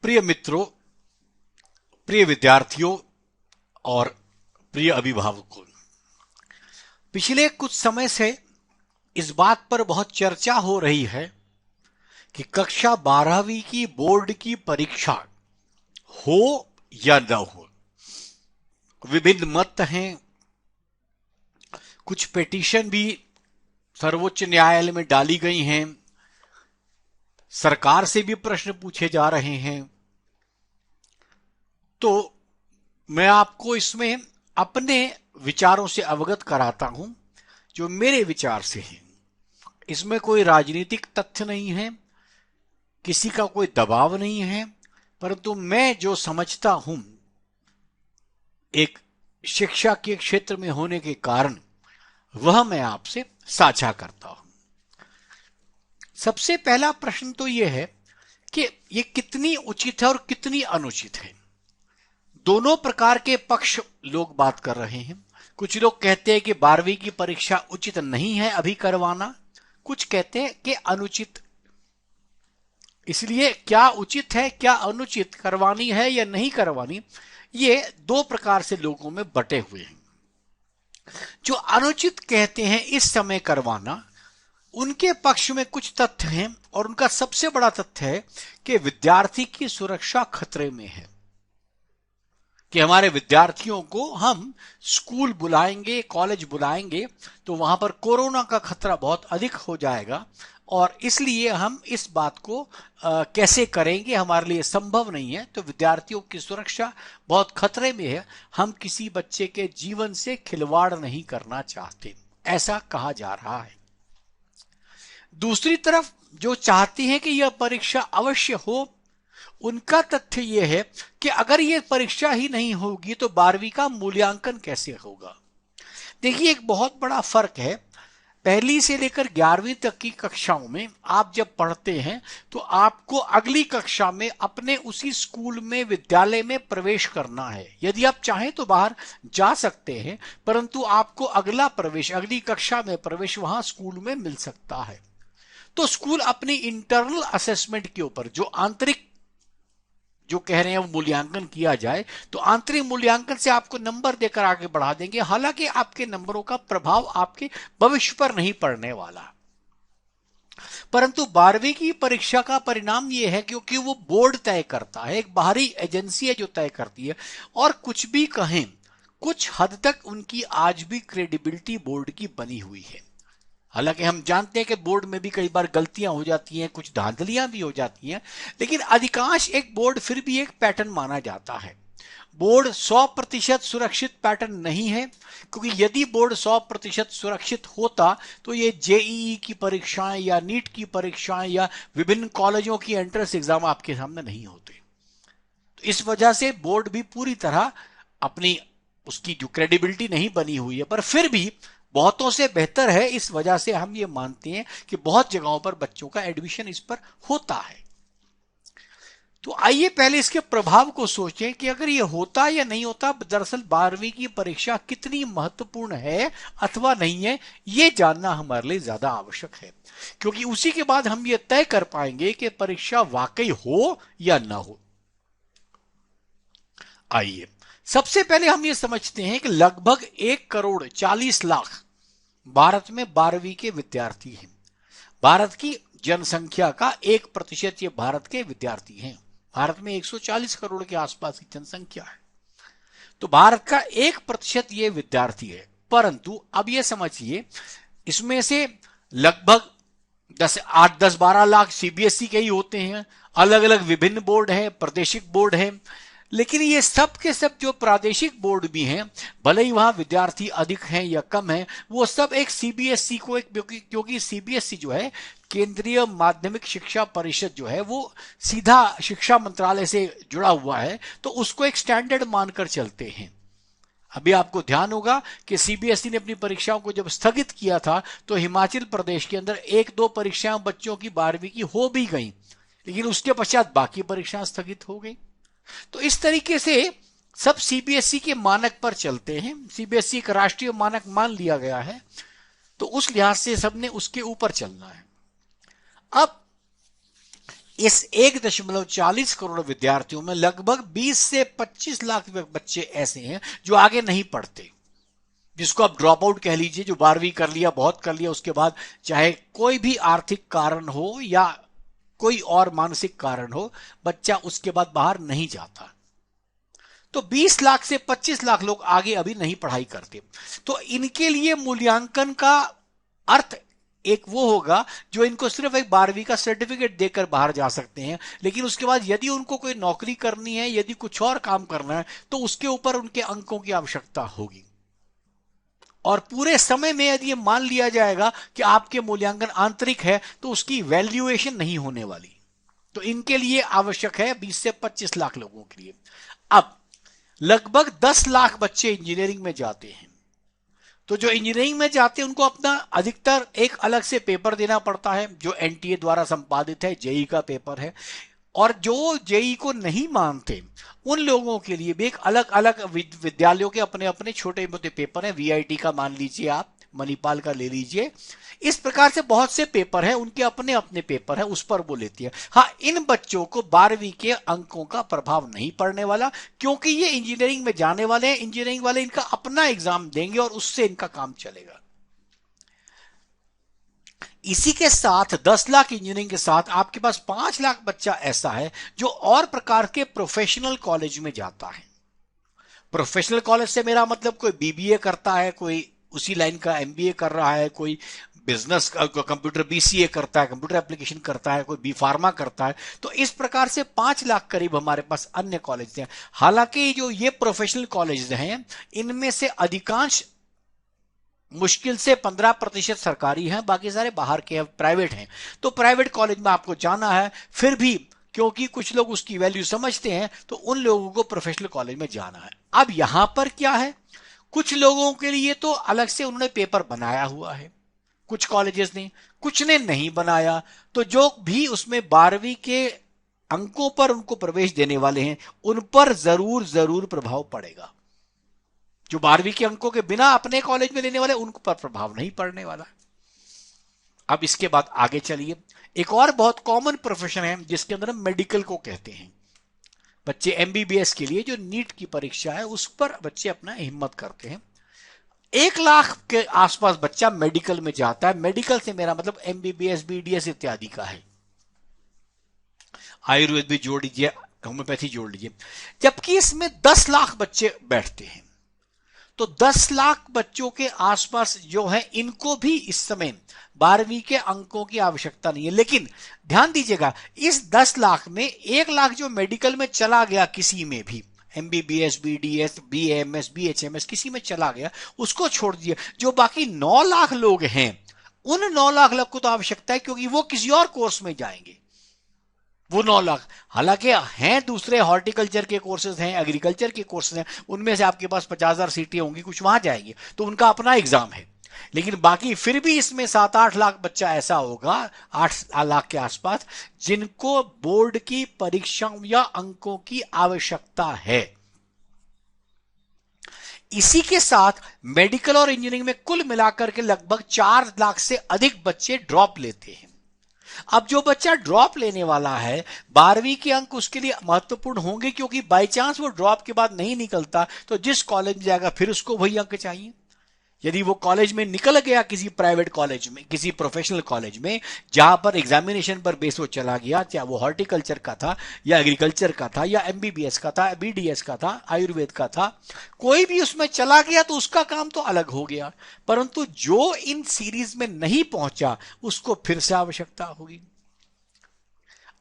प्रिय मित्रों, प्रिय विद्यार्थियों और प्रिय अभिभावकों, पिछले कुछ समय से इस बात पर बहुत चर्चा हो रही है कि कक्षा 12वीं की बोर्ड की परीक्षा हो या न हो। विभिन्न मत हैं, कुछ पिटीशन भी सर्वोच्च न्यायालय में डाली गई हैं, सरकार से भी प्रश्न पूछे जा रहे हैं। तो मैं आपको इसमें अपने विचारों से अवगत कराता हूं, जो मेरे विचार से हैं। इसमें कोई राजनीतिक तथ्य नहीं है, किसी का कोई दबाव नहीं है, परंतु मैं जो समझता हूं, एक शिक्षा के क्षेत्र में होने के कारण वह मैं आपसे साझा करता हूं। सबसे पहला प्रश्न तो यह है कि यह कितनी उचित है और कितनी अनुचित है। दोनों प्रकार के पक्ष लोग बात कर रहे हैं। कुछ लोग कहते हैं कि 12वीं की परीक्षा उचित नहीं है अभी करवाना, कुछ कहते हैं कि अनुचित। इसलिए क्या उचित है क्या अनुचित, करवानी है या नहीं करवानी, ये दो प्रकार से लोगों में बटे हुए हैं। जो अनुचित कहते हैं इस समय करवाना, उनके पक्ष में कुछ तथ्य हैं और उनका सबसे बड़ा तथ्य है कि विद्यार्थी की सुरक्षा खतरे में है, कि हमारे विद्यार्थियों को हम स्कूल बुलाएंगे, कॉलेज बुलाएंगे तो वहां पर कोरोना का खतरा बहुत अधिक हो जाएगा और इसलिए हम इस बात को कैसे करेंगे, हमारे लिए संभव नहीं है। तो विद्यार्थियों की सुरक्षा बहुत खतरे में है, हम किसी बच्चे के जीवन से खिलवाड़ नहीं करना चाहते, ऐसा कहा जा रहा है। दूसरी तरफ जो चाहती हैं कि यह परीक्षा अवश्य हो, उनका तथ्य यह है कि अगर यह परीक्षा ही नहीं होगी तो 12वीं का मूल्यांकन कैसे होगा। देखिए, एक बहुत बड़ा फर्क है। पहली से लेकर 11वीं तक की कक्षाओं में आप जब पढ़ते हैं तो आपको अगली कक्षा में अपने उसी स्कूल में, विद्यालय में प्रवेश करना है। यदि आप चाहें तो बाहर जा सकते हैं, परंतु आपको अगला प्रवेश, अगली कक्षा में प्रवेश वहां स्कूल में मिल सकता है। तो स्कूल अपनी इंटरनल असेसमेंट के ऊपर, जो आंतरिक जो कह रहे हैं वो मूल्यांकन किया जाए, तो आंतरिक मूल्यांकन से आपको नंबर देकर आगे बढ़ा देंगे। हालांकि आपके नंबरों का प्रभाव आपके भविष्य पर नहीं पड़ने वाला, परंतु 12वीं की परीक्षा का परिणाम यह है क्योंकि वो बोर्ड तय करता है, एक बाहरी एजेंसी है जो तय करती है। और कुछ भी कहें, कुछ हद तक उनकी आज भी क्रेडिबिलिटी बोर्ड की बनी हुई है। हालांकि हम जानते हैं कि बोर्ड में भी कई बार गलतियां हो जाती हैं, कुछ धांधलियां भी हो जाती हैं, लेकिन अधिकांश एक बोर्ड फिर भी एक पैटर्न माना जाता है। बोर्ड 100% सुरक्षित पैटर्न नहीं है, क्योंकि यदि बोर्ड 100% सुरक्षित होता तो ये जेईई की परीक्षाएं या नीट की परीक्षाएं या विभिन्न कॉलेजों की एंट्रेंस एग्जाम आपके सामने नहीं होते। तो इस वजह से बोर्ड भी पूरी तरह अपनी उसकी जो क्रेडिबिलिटी नहीं बनी हुई है, पर फिर भी बहुतों से बेहतर है। इस वजह से हम ये मानते हैं कि बहुत जगहों पर बच्चों का एडमिशन इस पर होता है। तो आइए पहले इसके प्रभाव को सोचें कि अगर ये होता या नहीं होता, दरअसल 12वीं की परीक्षा कितनी महत्वपूर्ण है अथवा नहीं है, ये जानना हमारे लिए ज्यादा आवश्यक है, क्योंकि उसी के बाद हम ये तय कर पाएंगे कि परीक्षा वाकई हो या ना हो। आइए सबसे पहले हम ये समझते हैं कि लगभग 1,40,00,000 भारत में 12वीं के विद्यार्थी हैं। भारत की जनसंख्या का 1% ये भारत के विद्यार्थी हैं। भारत में 140 करोड़ के आसपास की जनसंख्या है, तो भारत का 1% ये विद्यार्थी है। परंतु अब ये समझिए, इसमें से लगभग 8-10-12 लाख सीबीएसई के ही होते हैं। अलग अलग विभिन्न बोर्ड है, प्रादेशिक बोर्ड है, लेकिन ये सब के सब जो प्रादेशिक बोर्ड भी हैं, भले ही वहां विद्यार्थी अधिक हैं या कम हैं, वो सब एक सीबीएसई को, एक क्योंकि सीबीएसई जो है, केंद्रीय माध्यमिक शिक्षा परिषद जो है, वो सीधा शिक्षा मंत्रालय से जुड़ा हुआ है, तो उसको एक स्टैंडर्ड मानकर चलते हैं। अभी आपको ध्यान होगा कि सीबीएसई ने अपनी परीक्षाओं को जब स्थगित किया था तो हिमाचल प्रदेश के अंदर 1-2 परीक्षाएं बच्चों की 12वीं की हो भी गई, लेकिन उसके पश्चात बाकी परीक्षाएं स्थगित हो गई। तो इस तरीके से सब सीबीएसई के मानक पर चलते हैं। सीबीएसई एक राष्ट्रीय मानक मान लिया गया है, तो उस लिहाज से सबने उसके ऊपर चलना है। अब इस 1.40 करोड़ विद्यार्थियों में लगभग 20 से 25 लाख बच्चे ऐसे हैं जो आगे नहीं पढ़ते, जिसको आप ड्रॉप आउट कह लीजिए, जो 12वीं कर लिया, बहुत कर लिया, उसके बाद चाहे कोई भी आर्थिक कारण हो या कोई और मानसिक कारण हो, बच्चा उसके बाद बाहर नहीं जाता। तो 20 लाख से 25 लाख लोग आगे अभी नहीं पढ़ाई करते। तो इनके लिए मूल्यांकन का अर्थ एक वो होगा जो इनको सिर्फ एक 12वीं का सर्टिफिकेट देकर बाहर जा सकते हैं, लेकिन उसके बाद यदि उनको कोई नौकरी करनी है, यदि कुछ और काम करना है, तो उसके ऊपर उनके अंकों की आवश्यकता होगी। और पूरे समय में यदि ये मान लिया जाएगा कि आपके मूल्यांकन आंतरिक है, तो उसकी वैल्यूएशन नहीं होने वाली। तो इनके लिए आवश्यक है 20 से 25 लाख लोगों के लिए। अब लगभग 10 लाख बच्चे इंजीनियरिंग में जाते हैं। तो जो इंजीनियरिंग में जाते हैं उनको अपना अधिकतर एक अलग से पेपर देना पड़ता है, जो एनटीए द्वारा संपादित है, जेई का पेपर है। और जो जेई को नहीं मानते उन लोगों के लिए भी एक अलग अलग विद्यालयों के अपने अपने छोटे मोटे पेपर हैं। वीआईटी का मान लीजिए, आप मणिपाल का ले लीजिए। इस प्रकार से बहुत से पेपर हैं, उनके अपने अपने पेपर हैं, उस पर वो लेती है। हाँ, इन बच्चों को 12वीं के अंकों का प्रभाव नहीं पड़ने वाला, क्योंकि ये इंजीनियरिंग में जाने वाले हैं। इंजीनियरिंग वाले इनका अपना एग्जाम देंगे और उससे इनका काम चलेगा। इसी के साथ 10 लाख इंजीनियरिंग के साथ आपके पास 5 लाख बच्चा ऐसा है जो और प्रकार के प्रोफेशनल कॉलेज में जाता है। प्रोफेशनल कॉलेज से मेरा मतलब कोई बीबीए करता है, कोई उसी लाइन का एमबीए कर रहा है, कोई बिजनेस कंप्यूटर बीसीए करता है, कंप्यूटर एप्लीकेशन करता है, कोई बी फार्मा करता है। तो इस प्रकार से 5 लाख करीब हमारे पास अन्य कॉलेज हैं। हालांकि जो ये प्रोफेशनल कॉलेज हैं, इनमें से अधिकांश मुश्किल से 15% सरकारी हैं, बाकी सारे बाहर के प्राइवेट हैं। तो प्राइवेट कॉलेज में आपको जाना है, फिर भी क्योंकि कुछ लोग उसकी वैल्यू समझते हैं, तो उन लोगों को प्रोफेशनल कॉलेज में जाना है। अब यहां पर क्या है, कुछ लोगों के लिए तो अलग से उन्होंने पेपर बनाया हुआ है, कुछ कॉलेजेस ने, कुछ ने नहीं बनाया। तो जो भी उसमें 12वीं के अंकों पर उनको प्रवेश देने वाले हैं, उन पर जरूर जरूर प्रभाव पड़ेगा। जो 12वीं के अंकों के बिना अपने कॉलेज में लेने वाले, उन पर प्रभाव नहीं पड़ने वाला। अब इसके बाद आगे चलिए, एक और बहुत कॉमन प्रोफेशन है जिसके अंदर हम मेडिकल को कहते हैं। बच्चे एमबीबीएस के लिए जो नीट की परीक्षा है, उस पर बच्चे अपना हिम्मत करते हैं। 1 लाख के आसपास बच्चा मेडिकल में जाता है। मेडिकल से मेरा मतलब एमबीबीएस, बीडीएस इत्यादि का है। आयुर्वेद भी जोड़ लीजिए, होम्योपैथी जोड़ लीजिए। जबकि इसमें 10 लाख बच्चे बैठते हैं। तो 10 लाख बच्चों के आसपास जो है, इनको भी इस समय 12वीं के अंकों की आवश्यकता नहीं है। लेकिन ध्यान दीजिएगा, इस 10 लाख में 1 लाख जो मेडिकल में चला गया, किसी में भी एमबीबीएस, बीडीएस, बीएमएस, बीएचएमएस किसी में चला गया, उसको छोड़ दिए। जो बाकी 9 लाख लोग हैं, उन 9 लाख लोग को तो आवश्यकता है, क्योंकि वो किसी और कोर्स में जाएंगे। वो 9 लाख हालांकि हैं दूसरे हॉर्टिकल्चर के कोर्सेज हैं, एग्रीकल्चर के कोर्सेज हैं, उनमें से आपके पास 50,000 सीटें होंगी, कुछ वहां जाएंगे, तो उनका अपना एग्जाम है। लेकिन बाकी फिर भी इसमें 7-8 लाख बच्चा ऐसा होगा, 8 लाख के आसपास, जिनको बोर्ड की परीक्षाओं या अंकों की आवश्यकता है। इसी के साथ मेडिकल और इंजीनियरिंग में कुल मिलाकर के लगभग 4 लाख से अधिक बच्चे ड्रॉप लेते हैं। अब जो बच्चा ड्रॉप लेने वाला है, 12वीं के अंक उसके लिए महत्वपूर्ण होंगे, क्योंकि बाई चांस वो ड्रॉप के बाद नहीं निकलता, तो जिस कॉलेज में जाएगा फिर उसको वही अंक चाहिए। यदि वो कॉलेज में निकल गया, किसी प्राइवेट कॉलेज में, किसी प्रोफेशनल कॉलेज में, जहां पर एग्जामिनेशन पर बेस वो चला गया, चाहे वो हॉर्टिकल्चर का था या एग्रीकल्चर का था या एमबीबीएस का था, बीडीएस का था, आयुर्वेद का था, कोई भी उसमें चला गया तो उसका काम तो अलग हो गया। परंतु जो इन सीरीज में नहीं पहुंचा, उसको फिर से आवश्यकता होगी।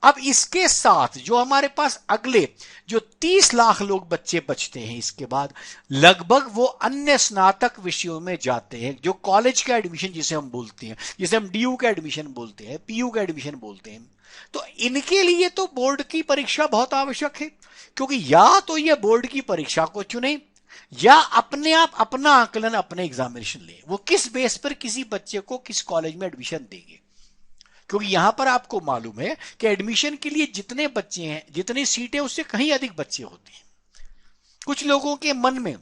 अब इसके साथ जो हमारे पास अगले जो 30 लाख लोग बच्चे बचते हैं, इसके बाद लगभग वो अन्य स्नातक विषयों में जाते हैं, जो कॉलेज का एडमिशन जिसे हम बोलते हैं, जिसे हम डीयू का एडमिशन बोलते हैं, पीयू का एडमिशन बोलते हैं। तो इनके लिए तो बोर्ड की परीक्षा बहुत आवश्यक है, क्योंकि या तो ये बोर्ड की परीक्षा को चुने या अपने आप अपना आकलन, अपने एग्जामिनेशन ले, वो किस बेस पर किसी बच्चे को किस कॉलेज में एडमिशन देंगे। क्योंकि यहां पर आपको मालूम है कि एडमिशन के लिए जितने बच्चे हैं, जितनी सीटें, उससे कहीं अधिक बच्चे होते हैं। कुछ लोगों के मन में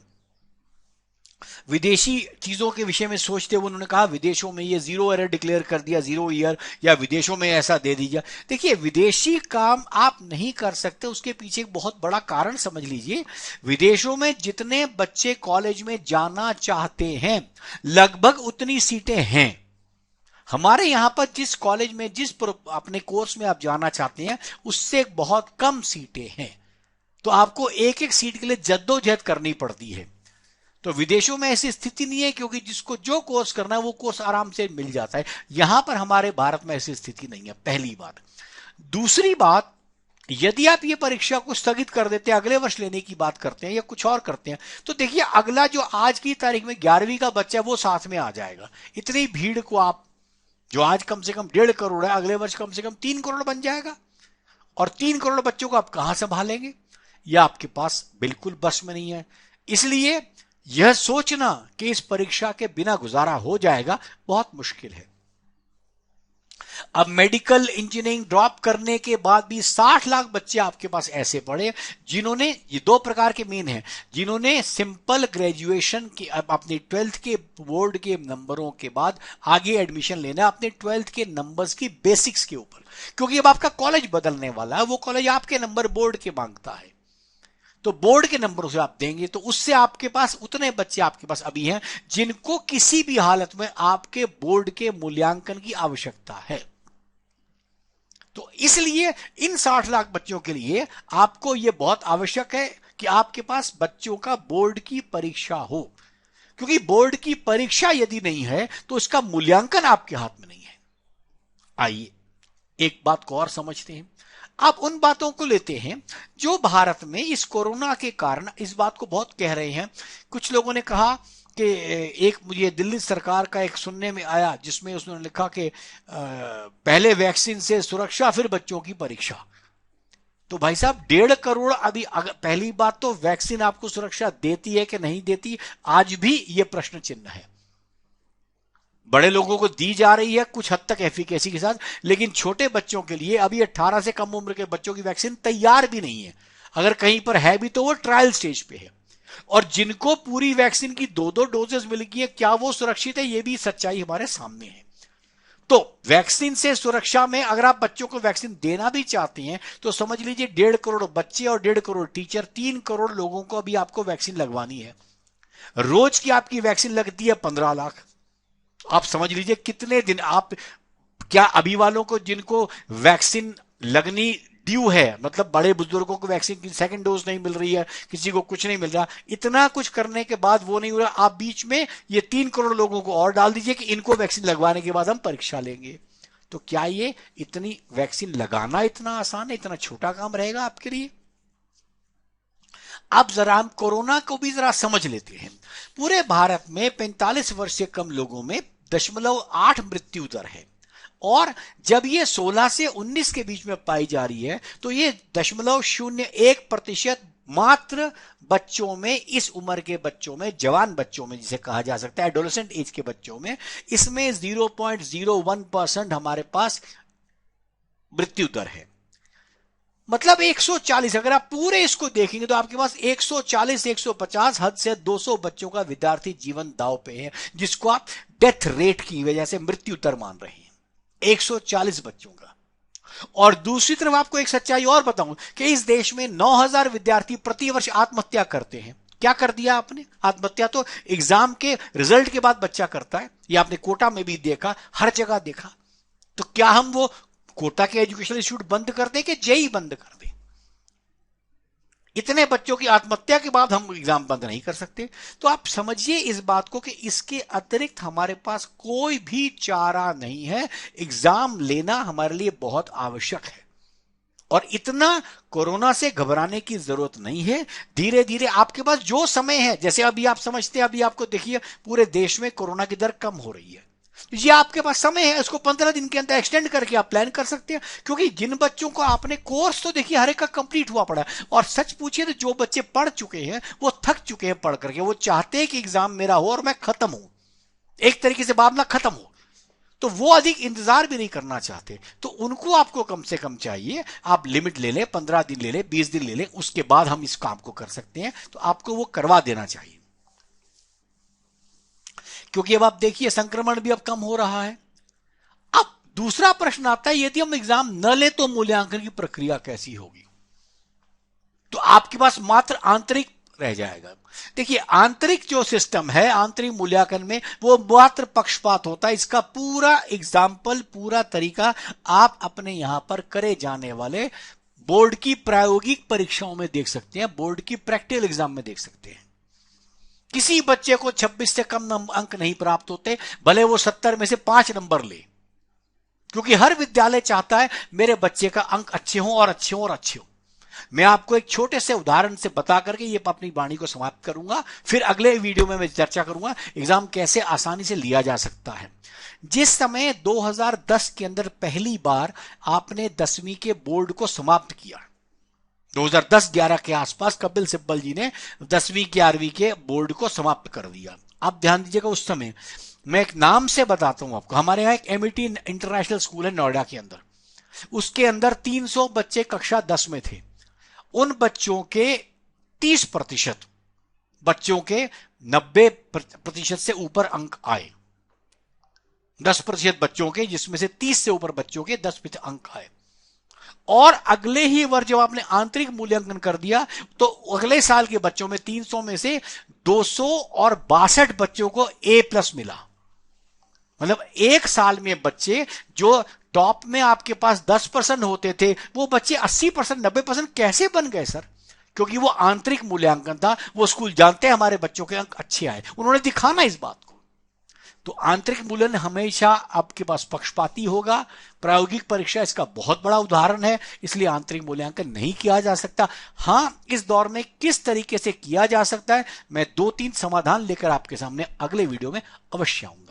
विदेशी चीजों के विषय में सोचते हुए उन्होंने कहा विदेशों में ये 0 ईयर डिक्लेयर कर दिया, 0 ईयर, या विदेशों में ऐसा दे दीजिए। देखिए, विदेशी काम आप नहीं कर सकते, उसके पीछे एक बहुत बड़ा कारण समझ लीजिए। विदेशों में जितने बच्चे कॉलेज में जाना चाहते हैं लगभग उतनी सीटें हैं। हमारे यहां पर जिस कॉलेज में जिस अपने कोर्स में आप जाना चाहते हैं उससे बहुत कम सीटें हैं, तो आपको एक एक सीट के लिए जद्दोजहद करनी पड़ती है। तो विदेशों में ऐसी स्थिति नहीं है, क्योंकि जिसको जो कोर्स करना है वो कोर्स आराम से मिल जाता है। यहां पर हमारे भारत में ऐसी स्थिति नहीं है, पहली बात। दूसरी बात, यदि आप ये परीक्षा को स्थगित कर देते हैं, अगले वर्ष लेने की बात करते हैं या कुछ और करते हैं, तो देखिए अगला जो आज की तारीख में 11वीं का बच्चा है वो साथ में आ जाएगा। इतनी भीड़ को आप, जो आज कम से कम 1.5 करोड़ है, अगले वर्ष कम से कम 3 करोड़ बन जाएगा। और 3 करोड़ बच्चों को आप कहां संभालेंगे? यह आपके पास बिल्कुल बस में नहीं है। इसलिए यह सोचना कि इस परीक्षा के बिना गुजारा हो जाएगा बहुत मुश्किल है। अब मेडिकल इंजीनियरिंग ड्रॉप करने के बाद भी 60 लाख बच्चे आपके पास ऐसे पड़े जिन्होंने, ये 2 प्रकार के मेन हैं, जिन्होंने सिंपल ग्रेजुएशन की अपने 12th के बोर्ड के नंबरों के बाद आगे एडमिशन लेना है अपने 12th के नंबर्स की बेसिक्स के ऊपर, क्योंकि अब आपका कॉलेज बदलने वाला है, वो कॉलेज आपके नंबर बोर्ड के मांगता है। तो बोर्ड के नंबरों से आप देंगे तो उससे आपके पास उतने बच्चे आपके पास अभी हैं जिनको किसी भी हालत में आपके बोर्ड के मूल्यांकन की आवश्यकता है। तो इसलिए इन 60 लाख बच्चों के लिए आपको यह बहुत आवश्यक है कि आपके पास बच्चों का बोर्ड की परीक्षा हो, क्योंकि बोर्ड की परीक्षा यदि नहीं है तो इसका मूल्यांकन आपके हाथ में नहीं है। आइए एक बात को और समझते हैं। आप उन बातों को लेते हैं जो भारत में इस कोरोना के कारण इस बात को बहुत कह रहे हैं। कुछ लोगों ने कहा कि एक मुझे दिल्ली सरकार का एक सुनने में आया जिसमें उसने लिखा कि पहले वैक्सीन से सुरक्षा फिर बच्चों की परीक्षा। तो भाई साहब 1.5 करोड़ अभी, पहली बात तो वैक्सीन आपको सुरक्षा देती है कि नहीं देती, आज भी यह प्रश्न चिन्ह है। बड़े लोगों को दी जा रही है कुछ हद तक एफिकेसी के साथ, लेकिन छोटे बच्चों के लिए अभी 18 से कम उम्र के बच्चों की वैक्सीन तैयार भी नहीं है। अगर कहीं पर है भी तो वो ट्रायल स्टेज पे है। और जिनको पूरी वैक्सीन की 2-2 डोजेस मिल गई है, क्या वो सुरक्षित है? ये भी सच्चाई हमारे सामने है। तो वैक्सीन से सुरक्षा में अगर आप बच्चों को वैक्सीन देना भी चाहते हैं तो समझ लीजिए 1.5 करोड़ बच्चे और 1.5 करोड़ टीचर, 3 करोड़ लोगों को अभी आपको वैक्सीन लगवानी है। रोज की आपकी वैक्सीन लगती है 15 लाख। आप समझ लीजिए कितने दिन आप, क्या अभी वालों को जिनको वैक्सीन लगनी ड्यू है, मतलब बड़े बुजुर्गों को वैक्सीन की 2nd डोज नहीं मिल रही है, किसी को कुछ नहीं मिल रहा, इतना कुछ करने के बाद वो नहीं हो रहा, आप बीच में ये 3 करोड़ लोगों को और डाल दीजिए कि इनको वैक्सीन लगवाने के बाद हम परीक्षा लेंगे। तो क्या ये इतनी वैक्सीन लगाना इतना आसान है? इतना छोटा काम रहेगा आपके लिए? अब जरा हम कोरोना को भी जरा समझ लेते हैं। पूरे भारत में 45 वर्ष से कम लोगों में 0.8 मृत्यु दर है, और जब ये 16 से 19 के बीच में पाई जा रही है तो ये 0.01% मात्र बच्चों में, इस उम्र के बच्चों में, जवान बच्चों में जिसे कहा जा सकता है एडोलेसेंट एज के बच्चों में, इसमें 0.01% हमारे पास मृत्यु दर है। मतलब 140, अगर आप पूरे इसको देखेंगे तो आपके पास 140-150 हद से 200 बच्चों का विद्यार्थी जीवन दांव पे है, जिसको आप डेथ रेट की वजह से मृत्यु दर मान रहे हैं, 140 बच्चों का। और दूसरी तरफ आपको एक सच्चाई और बताऊं कि इस देश में 9000 विद्यार्थी प्रतिवर्ष आत्महत्या करते हैं। क्या कर दिया आपने? आत्महत्या तो एग्जाम के रिजल्ट के बाद बच्चा करता है, ये आपने कोटा में भी देखा, हर जगह देखा। तो क्या हम वो कोटा के एजुकेशनल इंस्टीट्यूट बंद कर दें कि जेई बंद कर दें? इतने बच्चों की आत्महत्या के बाद हम एग्जाम बंद नहीं कर सकते। तो आप समझिए इस बात को कि इसके अतिरिक्त हमारे पास कोई भी चारा नहीं है, एग्जाम लेना हमारे लिए बहुत आवश्यक है। और इतना कोरोना से घबराने की जरूरत नहीं है। धीरे धीरे आपके पास जो समय है, जैसे अभी आप समझते हैं, अभी आपको देखिए पूरे देश में कोरोना की दर कम हो रही है, ये आपके पास समय है, उसको 15 दिन के अंदर एक्सटेंड करके आप प्लान कर सकते हैं। क्योंकि जिन बच्चों को आपने कोर्स तो देखिए हर एक का कंप्लीट हुआ पड़ा है, और सच पूछिए तो जो बच्चे पढ़ चुके हैं वो थक चुके हैं पढ़ करके, वो चाहते हैं कि एग्जाम मेरा हो और मैं खत्म हूं, एक तरीके से मामला खत्म हो। तो वो अधिक इंतजार भी नहीं करना चाहते। तो उनको आपको कम से कम चाहिए, आप लिमिट ले लें, 15 दिन ले लें, 20 दिन ले लें, उसके बाद हम इस काम को कर सकते हैं, तो आपको वो करवा देना चाहिए। क्योंकि अब आप देखिए संक्रमण भी अब कम हो रहा है। अब दूसरा प्रश्न आता है, यदि हम एग्जाम न ले तो मूल्यांकन की प्रक्रिया कैसी होगी? तो आपके पास मात्र आंतरिक रह जाएगा। देखिए आंतरिक जो सिस्टम है, आंतरिक मूल्यांकन में वो मात्र पक्षपात होता है। इसका पूरा एग्जाम्पल, पूरा तरीका आप अपने यहां पर करे जाने वाले बोर्ड की प्रायोगिक परीक्षाओं में देख सकते हैं, बोर्ड की प्रैक्टिकल एग्जाम में देख सकते हैं। किसी बच्चे को 26 से कम अंक नहीं प्राप्त होते, भले वो 70 में से 5 नंबर ले, क्योंकि हर विद्यालय चाहता है मेरे बच्चे का अंक अच्छे हों और अच्छे हों और अच्छे हों। मैं आपको एक छोटे से उदाहरण से बता करके ये अपनी वाणी को समाप्त करूंगा, फिर अगले वीडियो में मैं चर्चा करूंगा एग्जाम कैसे आसानी से लिया जा सकता है। जिस समय 2010 के अंदर पहली बार आपने 10वीं के बोर्ड को समाप्त किया, 2010-11 के आसपास कपिल सिब्बल जी ने 10वीं 11वीं के बोर्ड को समाप्त कर दिया। आप ध्यान दीजिएगा, उस समय मैं एक नाम से बताता हूं आपको, हमारे यहां एक एमईटी इंटरनेशनल स्कूल है नोएडा के अंदर, उसके अंदर 300 बच्चे कक्षा 10 में थे। उन बच्चों के 30% बच्चों के 90% से ऊपर अंक आए। 10% बच्चों के, जिसमें से 30 से 62 बच्चों के 10% अंक आए। और अगले ही वर्ष जब आपने आंतरिक मूल्यांकन कर दिया तो अगले साल के बच्चों में 300 में से 262 बच्चों को A+ मिला। मतलब एक साल में बच्चे जो टॉप में आपके पास 10% होते थे, वो बच्चे 80%, 90% कैसे बन गए सर? क्योंकि वो आंतरिक मूल्यांकन था। वो स्कूल जानते हैं हमारे बच्चों के अंक अच्छे आए, उन्होंने दिखाना इस बात को। तो आंतरिक मूल्यांकन हमेशा आपके पास पक्षपाती होगा। प्रायोगिक परीक्षा इसका बहुत बड़ा उदाहरण है, इसलिए आंतरिक मूल्यांकन नहीं किया जा सकता। हां, इस दौर में किस तरीके से किया जा सकता है, मैं 2-3 समाधान लेकर आपके सामने अगले वीडियो में अवश्य आऊंगा।